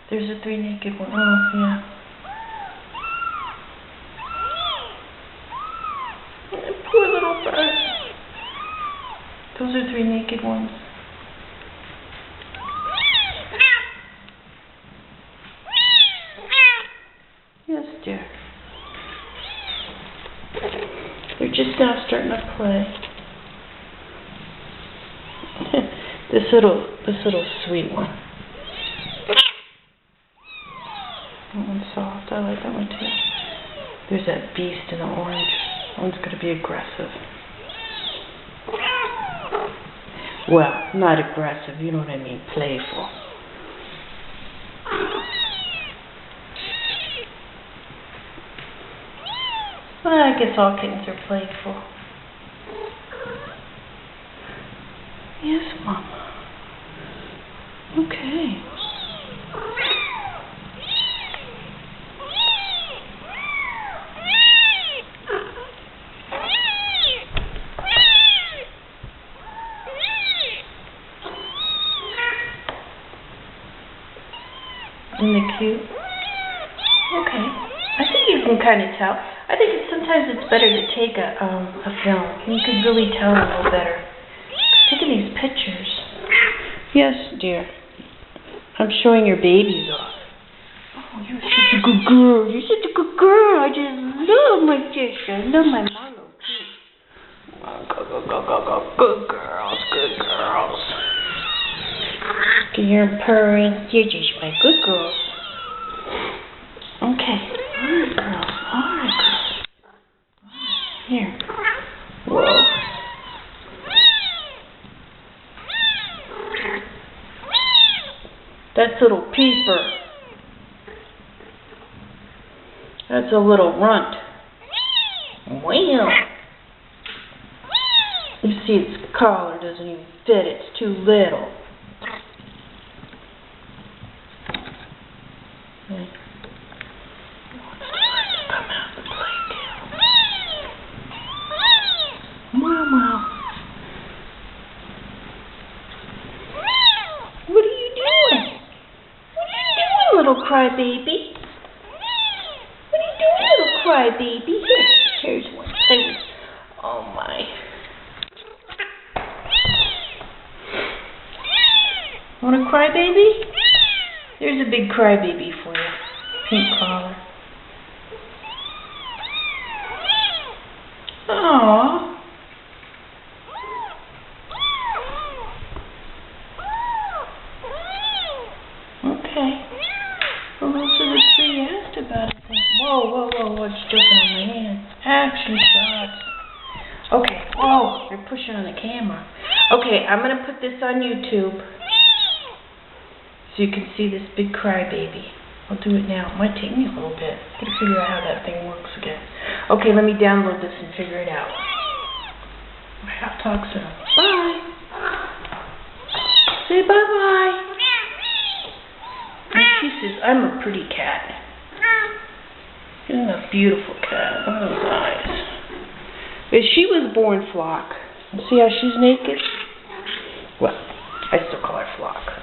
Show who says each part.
Speaker 1: There's a 3 naked one. Oh, yeah. Poor little bird. Those are 3 naked ones. Yes, dear. They're just now starting to play. This little sweet one. That one's soft. I like that one too. There's that beast in the orange. That one's gonna be aggressive. Well, not aggressive. You know what I mean? Playful. Well, I guess all kittens are playful. Yes, Mama. Okay. Isn't it cute? Okay. I think you can kind of tell. I think sometimes it's better to take a film. You can really tell a little better. Taking these pictures. Yes, dear. I'm showing your babies off. Oh, you're such a good girl. You're such a good girl. I just love my sister. I love my Marlo too. Oh, go. Good girls. Good girls. You're purring. You're just my good girls. Okay. Alright, girls. Alright, girls. Here. Whoa. That's little Peeper. That's a little runt. Wow. You see its collar doesn't even fit. It's too little. Okay. Come out and play too. Mama. What are you doing? What are you doing, little crybaby? What are you doing, little crybaby? Here's one. Play with. Oh my. Want a crybaby? There's a big crybaby for you. Pink collar. Aww. Okay. Well, those are the 3 you asked about, I think. Whoa, it's jumping on my hand. Action shots. Okay, whoa, you're pushing on the camera. Okay, I'm going to put this on YouTube so you can see this big crybaby. I'll do it now. It might take me a little bit. Gotta figure out how that thing works again. Okay, let me download this and figure it out. I'll talk soon. Bye. Say bye-bye. Kisses. I'm a pretty cat. Isn't a beautiful cat? Look at those eyes. But she was born Flock. See how she's naked? Well, I still call her Flock.